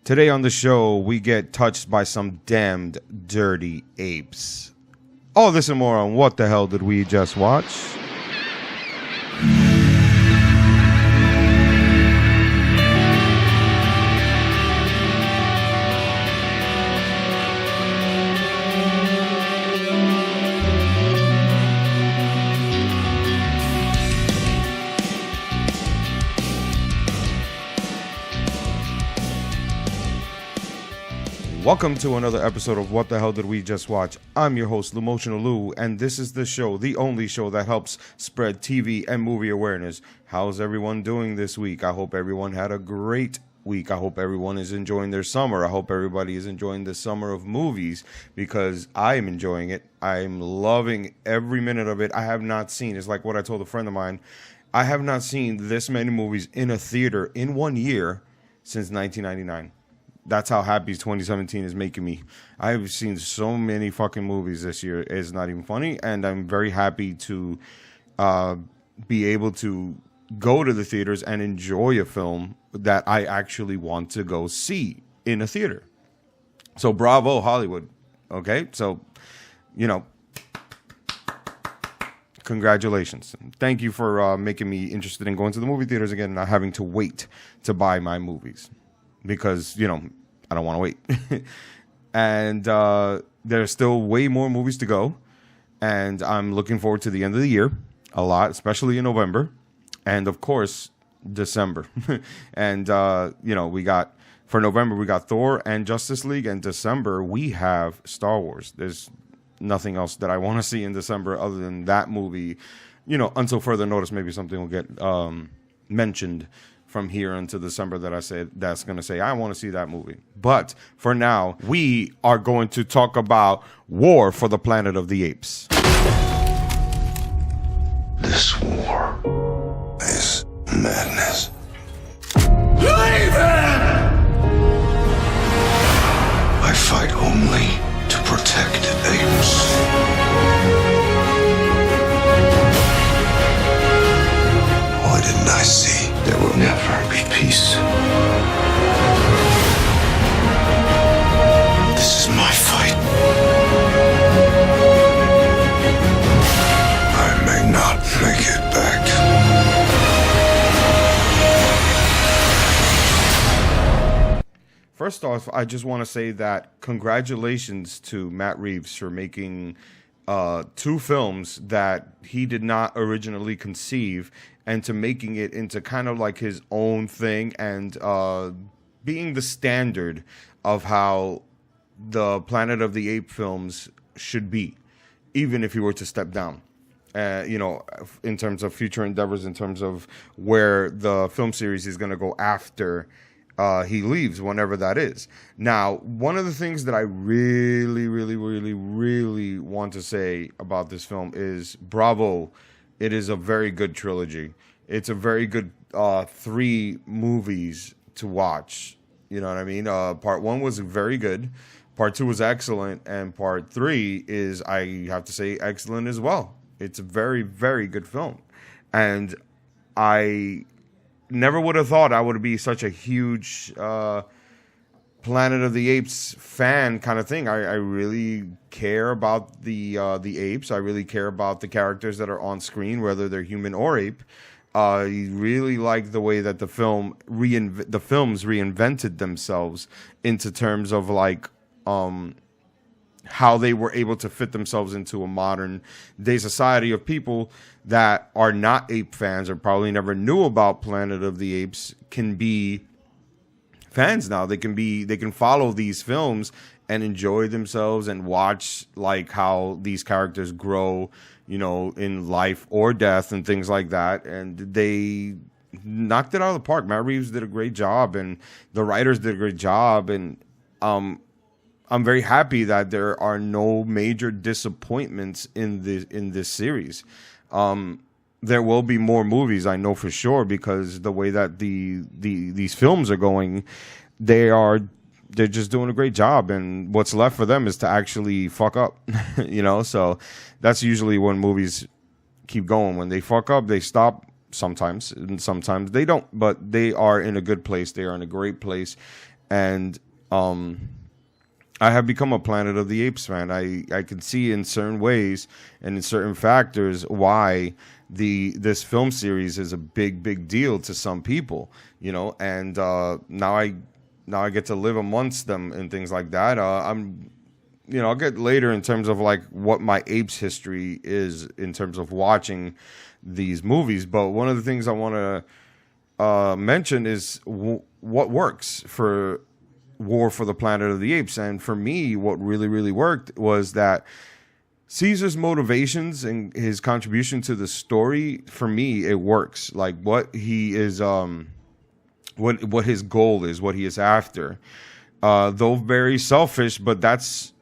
Today on the show, we get touched by some damned dirty apes. All this and more on What the Hell Did We Just Watch? Welcome to another episode of What the Hell Did We Just Watch? I'm your host, Lumotional Lou, and this is the show, the only show that helps spread TV and movie awareness. How's everyone doing this week? I hope everyone had a great week. I hope everyone is enjoying their summer. I hope everybody is enjoying the summer of movies because I am enjoying it. I'm loving every minute of it. I have not seen, it's like what I told a friend of mine, I have not seen this many movies in a theater in 1 year since 1999. That's how happy 2017 is making me. I've seen so many fucking movies this year. It's not even funny. And I'm very happy to be able to go to the theaters and enjoy a film that I actually want to go see in a theater. So bravo, Hollywood. Okay? So, you know, congratulations. Thank you for making me interested in going to the movie theaters again and not having to wait to buy my movies. Because, you know, I don't want to wait. And there's still way more movies to go. And I'm looking forward to the end of the year a lot, especially in November. And, of course, December. And, you know, for November, we got Thor and Justice League. And December, we have Star Wars. There's nothing else that I want to see in December other than that movie. You know, until further notice, maybe something will get mentioned from here until December that I said that's going to say I want to see that movie. But for now, we are going to talk about War for the Planet of the Apes. This war is madness. Leave him! I fight only to protect apes. Why didn't I see? There will never be peace. This is my fight. I may not make it back. First off, I just want to say that congratulations to Matt Reeves for making two films that he did not originally conceive and to making it into kind of like his own thing and being the standard of how the Planet of the Apes films should be, even if he were to step down. You know, in terms of future endeavors, in terms of where the film series is going to go after he leaves, whenever that is. Now, one of the things that I really, really, really, really want to say about this film is bravo. It is a very good trilogy. It's a very good 3 movies to watch. You know what I mean? Part 1 was very good. Part 2 was excellent. And part 3 is, I have to say, excellent as well. It's a very, very good film. And I never would have thought I would be such a huge Planet of the Apes fan kind of thing. I really care about the apes. I really care about the characters that are on screen, whether they're human or ape. I really like the way that the films reinvented themselves into terms of like how they were able to fit themselves into a modern day society of people that are not ape fans or probably never knew about Planet of the Apes can be fans now. They can follow these films and enjoy themselves and watch like how these characters grow, you know, in life or death and things like that. And they knocked it out of the park. Matt Reeves did a great job and the writers did a great job. And I'm very happy that there are no major disappointments in this series. There will be more movies, I know for sure, because the way that these films are going, they're just doing a great job, and what's left for them is to actually fuck up, you know. So that's usually when movies keep going. When they fuck up, they stop sometimes, and sometimes they don't. But they are in a good place. They are in a great place, And I have become a Planet of the Apes fan. I can see in certain ways and in certain factors why this film series is a big deal to some people, you know. And now I get to live amongst them and things like that. I'll get later in terms of like what my Apes history is in terms of watching these movies. But one of the things I want to mention is what works for War for the Planet of the Apes. And for me, what really worked was that Caesar's motivations and his contribution to the story, for me, it works. Like what he is, what his goal is, what he is after. Though very selfish, but that's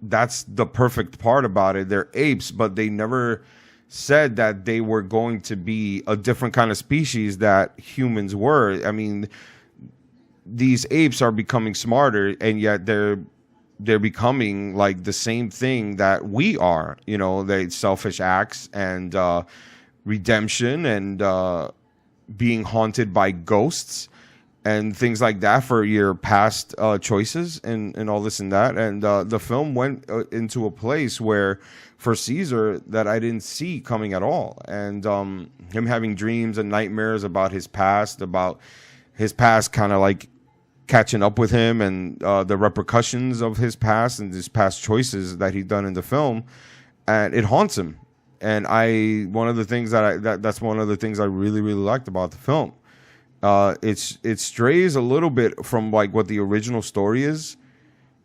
the perfect part about it. They're apes, but they never said that they were going to be a different kind of species that humans were. I mean, these apes are becoming smarter, and yet they're becoming like the same thing that we are. You know, they selfish acts and redemption and being haunted by ghosts and things like that for your past choices and all this and that. And the film went into a place where for Caesar that I didn't see coming at all. And him having dreams and nightmares about his past kind of like catching up with him, and the repercussions of his past and his past choices that he'd done in the film, and it haunts him. And that's one of the things I really liked about the film. It strays a little bit from like what the original story is,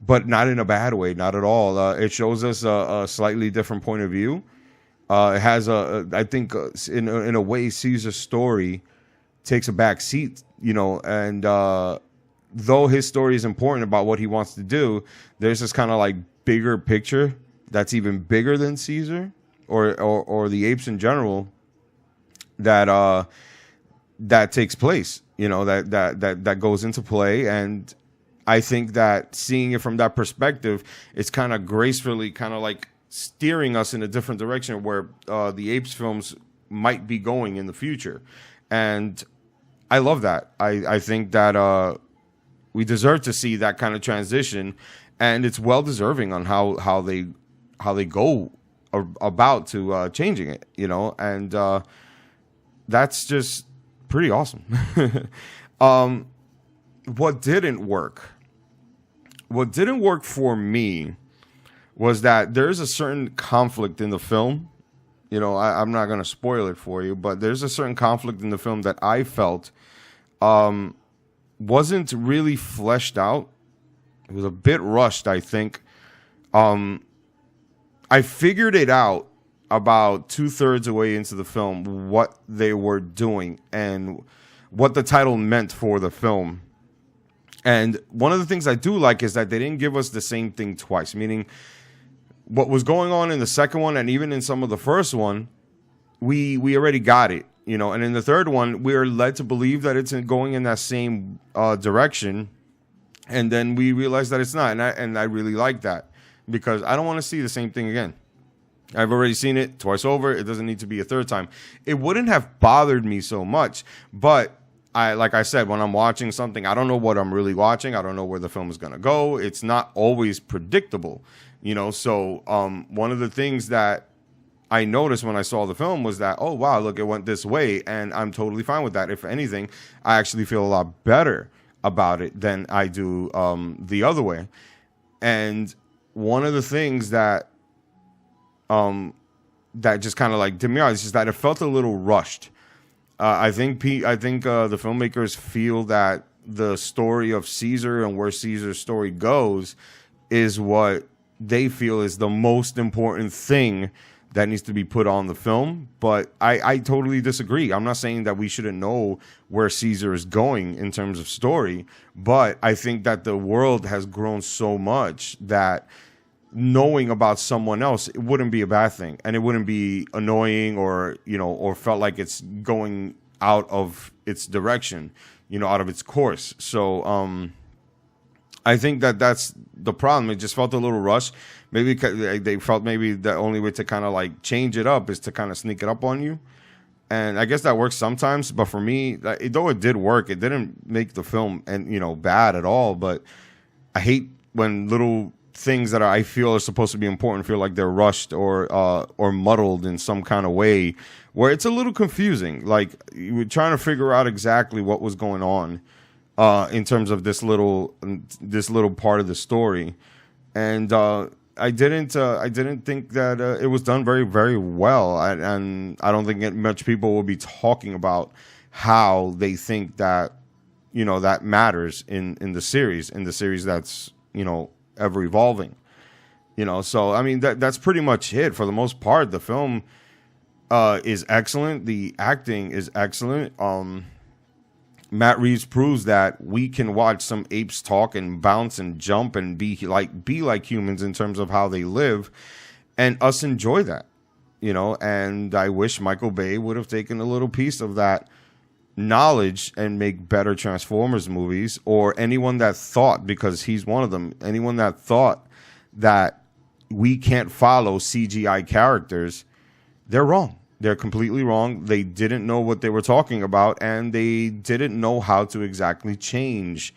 but not in a bad way, not at all. It shows us a slightly different point of view. It has I think in a way, Caesar's story takes a back seat, you know, and though his story is important about what he wants to do, there's this kind of like bigger picture that's even bigger than Caesar or the apes in general that takes place, you know, that goes into play. And I think that seeing it from that perspective, it's kind of gracefully kind of like steering us in a different direction where the Apes films might be going in the future. And I love that. I think that we deserve to see that kind of transition, and it's well deserving on how they go about to changing it, you know. And that's just pretty awesome. What didn't work for me was that there's a certain conflict in the film. You know, I'm not going to spoil it for you, but there's a certain conflict in the film that I felt wasn't really fleshed out. It was a bit rushed, I think. I figured it out about 2/3 away into the film what they were doing and what the title meant for the film. And one of the things I do like is that they didn't give us the same thing twice, meaning what was going on in the second one and even in some of the first one, we already got it, you know. And in the third one, we are led to believe that it's going in that same direction, and then we realize that it's not. And I really like that, because I don't want to see the same thing again. I've already seen it twice over. It doesn't need to be a third time. It wouldn't have bothered me so much, but like I said, when I'm watching something, I don't know what I'm really watching. I don't know where the film is going to go. It's not always predictable, you know. So one of the things that I noticed when I saw the film was that, oh, wow, look, it went this way, and I'm totally fine with that. If anything, I actually feel a lot better about it than I do the other way. And one of the things that just kind of like did me out is just that it felt a little rushed. I think the filmmakers feel that the story of Caesar and where Caesar's story goes is what they feel is the most important thing that needs to be put on the film. But I totally disagree. I'm not saying that we shouldn't know where Caesar is going in terms of story, but I think that the world has grown so much that knowing about someone else, it wouldn't be a bad thing, and it wouldn't be annoying or, you know, or felt like it's going out of its direction, you know, out of its course. So I think that that's the problem. It just felt a little rushed. Maybe they felt maybe the only way to kind of like change it up is to kind of sneak it up on you. And I guess that works sometimes, but for me, though it did work, it didn't make the film bad at all. But I hate when little things that I feel are supposed to be important feel like they're rushed or muddled in some kind of way, where it's a little confusing. Like you were trying to figure out exactly what was going on in terms of this little part of the story, and I didn't think that it was done very, very well, and I don't think much people will be talking about how they think that that matters in the series that's ever evolving. So I mean that's pretty much it for the most part. The film is excellent. The acting is excellent. Matt Reeves proves that we can watch some apes talk and bounce and jump and be like humans in terms of how they live, and us enjoy that, and I wish Michael Bay would have taken a little piece of that knowledge and make better Transformers movies, or anyone that thought, because he's one of them, anyone that thought that we can't follow CGI characters, they're wrong. They're completely wrong. They didn't know what they were talking about, and they didn't know how to exactly change,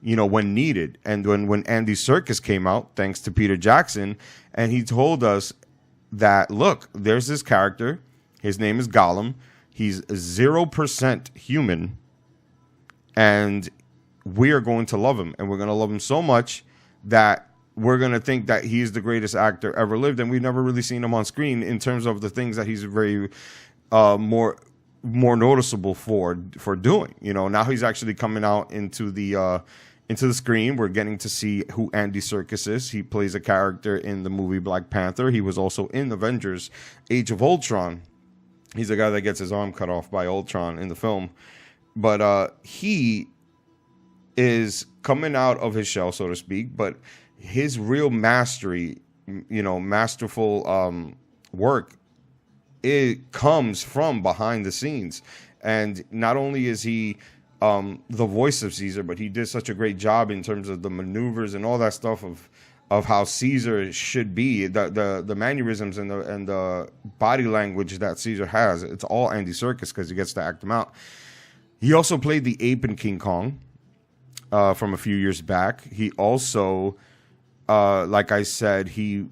when needed. And when Andy Serkis came out, thanks to Peter Jackson, and he told us that, look, there's this character. His name is Gollum. He's 0% human, and we are going to love him, and we're going to love him so much that we're going to think that he's the greatest actor ever lived, and we've never really seen him on screen in terms of the things that he's very more noticeable for doing. Now he's actually coming out into the screen. We're getting to see who Andy Serkis is. He plays a character in the movie Black Panther. He was also in Avengers Age of Ultron. He's the guy that gets his arm cut off by Ultron in the film. But he is coming out of his shell, so to speak, but his real mastery, masterful work, it comes from behind the scenes. And not only is he the voice of Caesar, but he did such a great job in terms of the maneuvers and all that stuff of how Caesar should be, the mannerisms and the body language that Caesar has. It's all Andy Serkis because he gets to act them out. He also played the ape in King Kong from a few years back. He also, like I said, he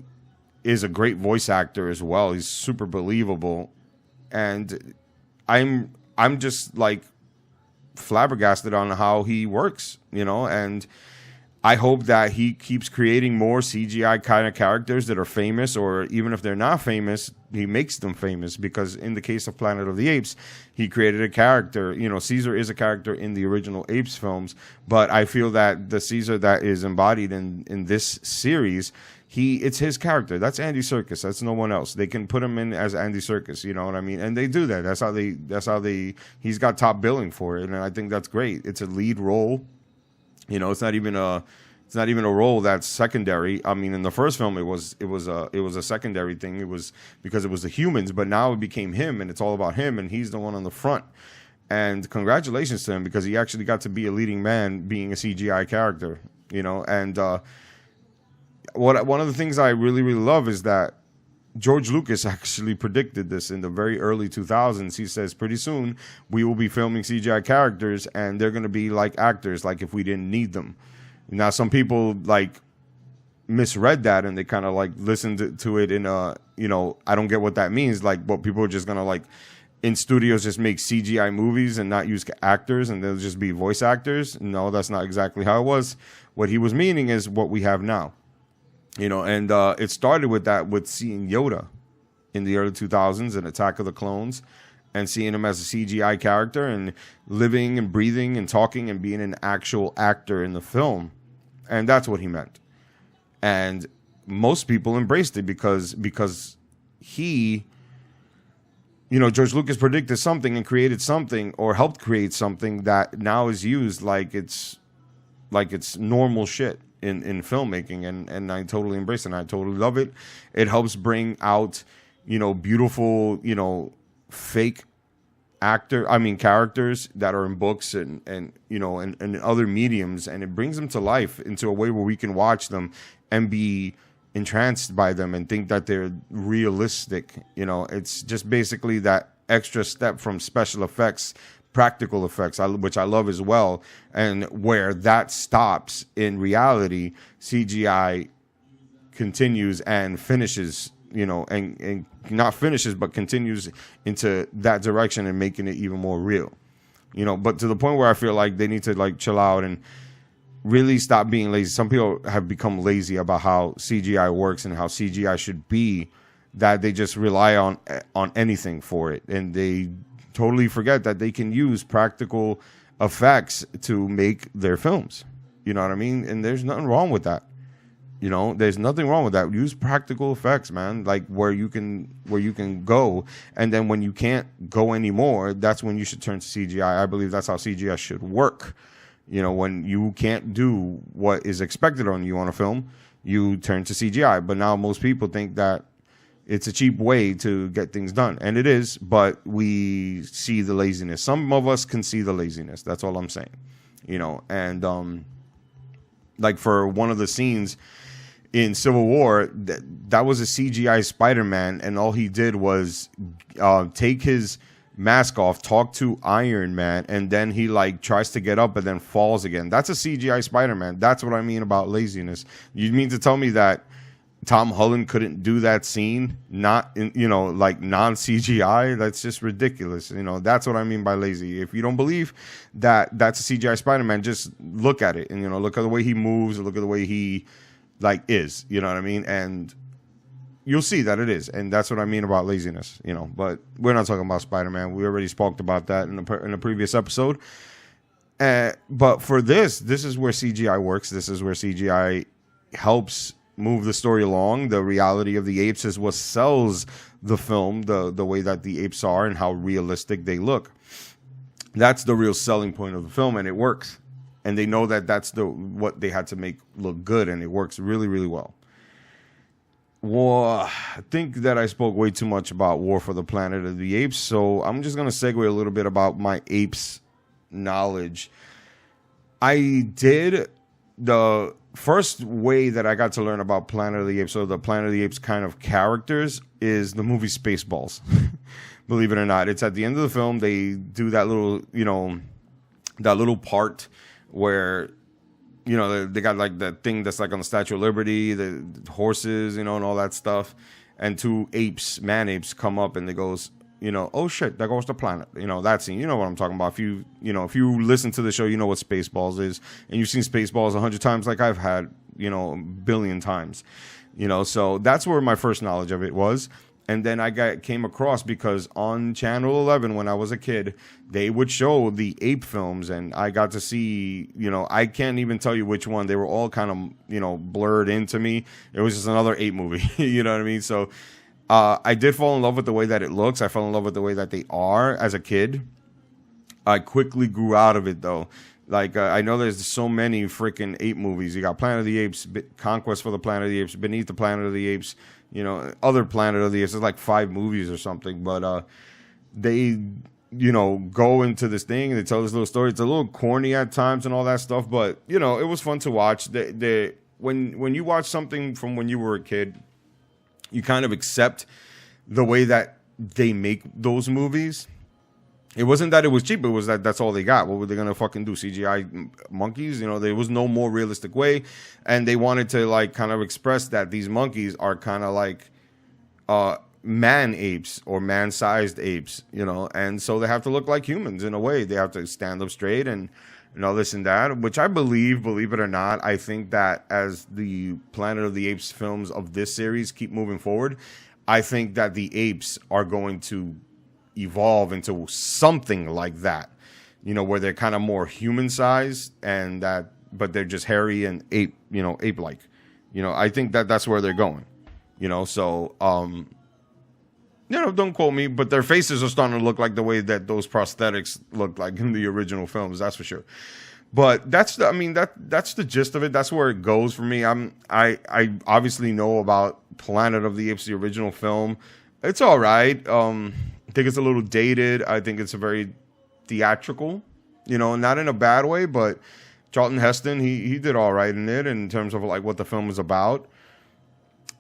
is a great voice actor as well. He's super believable, and I'm just like flabbergasted on how he works, and I hope that he keeps creating more CGI kind of characters that are famous, or even if they're not famous, he makes them famous, because in the case of Planet of the Apes, he created a character. Caesar is a character in the original Apes films, but I feel that the Caesar that is embodied in this series, it's his character. That's Andy Serkis. That's no one else. They can put him in as Andy Serkis, you know what I mean? And they do that. He's got top billing for it, and I think that's great. It's a lead role. It's not even a role that's secondary. I mean, in the first film, it was a secondary thing. It was because it was the humans, but now it became him, and it's all about him, and he's the one on the front. And congratulations to him, because he actually got to be a leading man, being a CGI character. And one of the things I really, really love is that George Lucas actually predicted this in the very early 2000s. He says, pretty soon we will be filming CGI characters, and they're going to be like actors, like if we didn't need them. Now, some people misread that, and they kind of listened to it in I don't get what that means. What people are just going to in studios just make CGI movies and not use actors, and they'll just be voice actors. No, that's not exactly how it was. What he was meaning is what we have now. And it started with seeing Yoda in the early 2000s in Attack of the Clones, and seeing him as a CGI character and living and breathing and talking and being an actual actor in the film. And that's what he meant. And most people embraced it because he, George Lucas predicted something and created something, or helped create something that now is used like it's normal shit in filmmaking, and I totally embrace it, and I totally love it. It helps bring out, beautiful, fake characters that are in books and other mediums, and it brings them to life into a way where we can watch them and be entranced by them and think that they're realistic. It's just basically that extra step from special effects, practical effects, which I love as well. And where that stops in reality, CGI continues and finishes, and not finishes, but continues into that direction and making it even more real. But to the point where I feel like they need to like chill out and really stop being lazy. Some people have become lazy about how CGI works and how CGI should be, that they just rely on anything for it, and they totally forget that they can use practical effects to make their films. You know what I mean? And there's nothing wrong with that. There's nothing wrong with that. Use practical effects, man. Like where you can go, and then when you can't go anymore, that's when you should turn to CGI. I believe that's how CGI should work. When you can't do what is expected on you on a film, you turn to CGI. But now most people think that it's a cheap way to get things done. And it is, but we see the laziness. Some of us can see the laziness. That's all I'm saying. And like for one of the scenes in Civil War, that was a CGI SpiderMan, and all he did was take his mask off, talk to Iron Man, and then he like tries to get up and then falls again. That's a CGI Spider-Man. That's what I mean about laziness. You mean to tell me that Tom Holland couldn't do that scene, not in, like non-CGI? That's just ridiculous. That's what I mean by lazy. If you don't believe that that's a CGI Spider-Man, just look at it and look at the way he moves, look at the way he like is. You know what I mean? And you'll see that it is, and that's what I mean about laziness. But we're not talking about Spider-Man. We already spoke about that in a previous episode. But for this is where CGI works. This is where CGI helps move the story along. The reality of the apes is what sells the film, the way that the apes are and how realistic they look. That's the real selling point of the film, and it works. And they know that that's what they had to make look good, and it works really, really well. Well, I think that I spoke way too much about War for the Planet of the Apes, so I'm just going to segue a little bit about my apes knowledge. I did the first way that I got to learn about Planet of the Apes, or the Planet of the Apes kind of characters, is the movie Spaceballs. Believe it or not, it's at the end of the film. They do that little, that little part where, they got like the thing that's like on the Statue of Liberty, the horses, and all that stuff. And two apes, man apes, come up and they goes, oh shit, there goes the planet. That scene. You know what I'm talking about. If you listen to the show, you know what Spaceballs is. And you've seen Spaceballs 100 times like I've had, a billion times. So that's where my first knowledge of it was. And then I came across, because on Channel 11 when I was a kid, they would show the ape films, and I got to see, I can't even tell you which one. They were all kind of, blurred into me. It was just another ape movie. You know what I mean? So I did fall in love with the way that it looks. I fell in love with the way that they are as a kid. I quickly grew out of it, though. Like, I know there's so many freaking ape movies. You got Planet of the Apes, Conquest for the Planet of the Apes, Beneath the Planet of the Apes, other Planet of the Apes. There's like 5 movies or something. But they, go into this thing and they tell this little story. It's a little corny at times and all that stuff. But, it was fun to watch. When you watch something from when you were a kid, you kind of accept the way that they make those movies. It wasn't that it was cheap. It was that that's all they got. What were they going to fucking do? CGI monkeys? There was no more realistic way. And they wanted to like kind of express that these monkeys are kind of like man apes or man-sized apes, And so they have to look like humans in a way. They have to stand up straight and this and that, which I believe it or not, I think that as the Planet of the Apes films of this series keep moving forward, I think that the apes are going to evolve into something like that, where they're kind of more human sized but they're just hairy and ape like, I think that that's where they're going, so, don't quote me, but their faces are starting to look like the way that those prosthetics looked like in the original films. That's for sure. But that's the gist of it. That's where it goes for me. I obviously know about Planet of the Apes, the original film. It's all right. I think it's a little dated. I think it's a very theatrical, not in a bad way, but Charlton Heston, he did all right in it in terms of like what the film was about.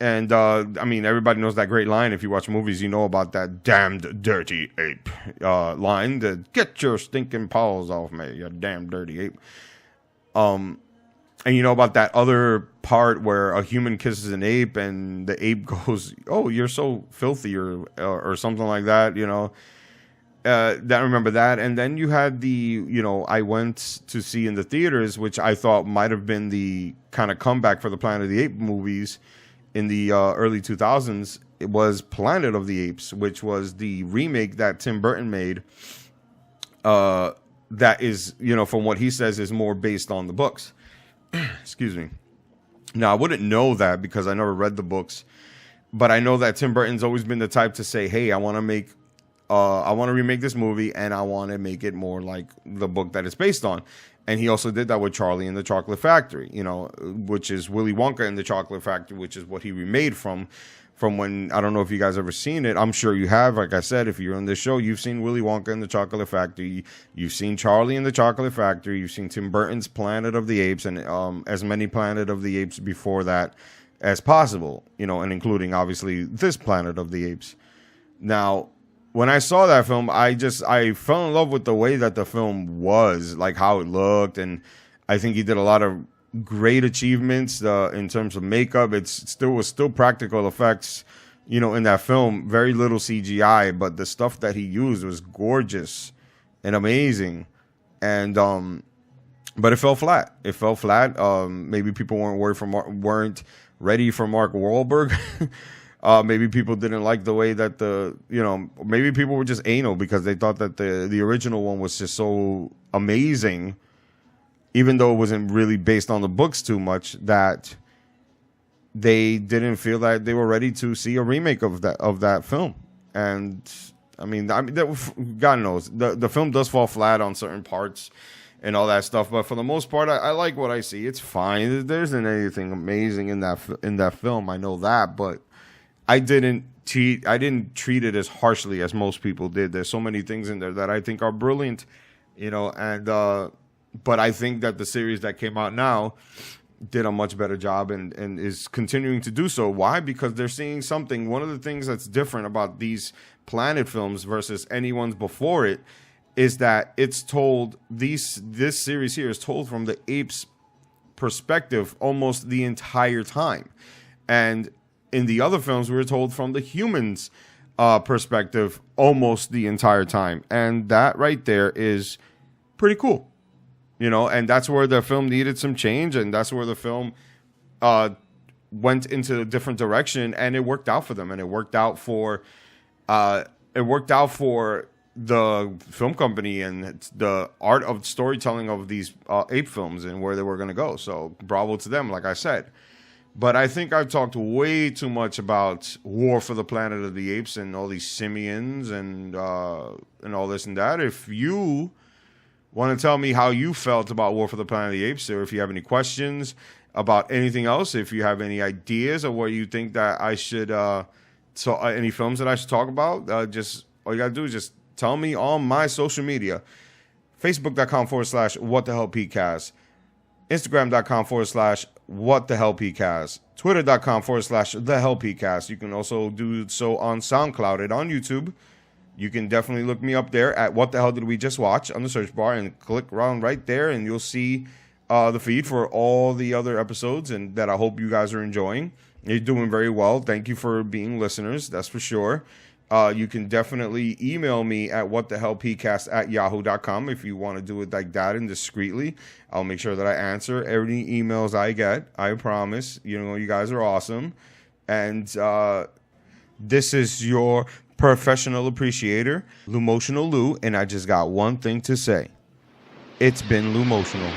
And, I mean, everybody knows that great line. If you watch movies, you know about that damned dirty ape line. That get your stinking paws off me, you damn dirty ape. And you know about that other part where a human kisses an ape and the ape goes, oh, you're so filthy or something like that, you know. That remember that. And then you had the, you know, I went to see in the theaters, which I thought might have been the kind of comeback for the Planet of the Apes movies in the early 2000s. It was Planet of the Apes, which was the remake that Tim Burton made. That is, you know, from what he says, is more based on the books. Excuse me. Now, I wouldn't know that because I never read the books, but I know that Tim Burton's always been the type to say, hey, I want to remake this movie and I want to make it more like the book that it's based on. And he also did that with Charlie and the Chocolate Factory, you know, which is Willy Wonka and the Chocolate Factory, which is what he remade from when, I don't know if you guys ever seen it. I'm sure you have. Like I said, if you're on this show, you've seen Willy Wonka and the Chocolate Factory. You've seen Charlie and the Chocolate Factory. You've seen Tim Burton's Planet of the Apes and as many Planet of the Apes before that as possible, you know, and including obviously this Planet of the Apes. Now, when I saw that film, I fell in love with the way that the film was, like how it looked, and I think he did a lot of great achievements in terms of makeup. It was still practical effects, you know, in that film. Very little CGI, but the stuff that he used was gorgeous and amazing. And but it fell flat. It fell flat. Maybe people weren't ready for Mark Wahlberg. Maybe people didn't like the way that maybe people were just anal because they thought that the original one was just so amazing, even though it wasn't really based on the books too much, that they didn't feel that they were ready to see a remake of that film. And I mean, God knows the film does fall flat on certain parts and all that stuff, but for the most part, I like what I see. It's fine. There isn't anything amazing in that film. I know that, but I didn't treat it as harshly as most people did. There's so many things in there that I think are brilliant, you know, and but I think that the series that came out now did a much better job and is continuing to do so. Why? Because they're seeing something. One of the things that's different about these Planet films versus anyone's before it is that it's told, this series here is told from the Apes perspective almost the entire time. And in the other films, we were told from the humans' perspective almost the entire time. And that right there is pretty cool, you know, and that's where the film needed some change. And that's where the film went into a different direction, and it worked out for them. And it worked out for the film company and the art of storytelling of these ape films and where they were going to go. So bravo to them, like I said. But I think I've talked way too much about War for the Planet of the Apes and all these simians and all this and that. If you want to tell me how you felt about War for the Planet of the Apes, or if you have any questions about anything else, if you have any ideas of what you think that I should, any films that I should talk about, just all you got to do is just tell me on my social media. Facebook.com/WhatTheHellPcast. Instagram.com/WhatTheHellPcast. Twitter.com/TheHellPcast. You can also do so on SoundCloud and on YouTube. You can definitely look me up there at What the Hell Did We Just Watch on the search bar and click around right there, and you'll see the feed for all the other episodes, and that I hope you guys are enjoying. You're doing very well. Thank you for being listeners, that's for sure. You can definitely email me at whatthehellpcast@yahoo.com if you want to do it like that and discreetly. I'll make sure that I answer every emails I get. I promise. You know, you guys are awesome. And this is your professional appreciator, Lumotional Lou, and I just got one thing to say. It's been Lumotional.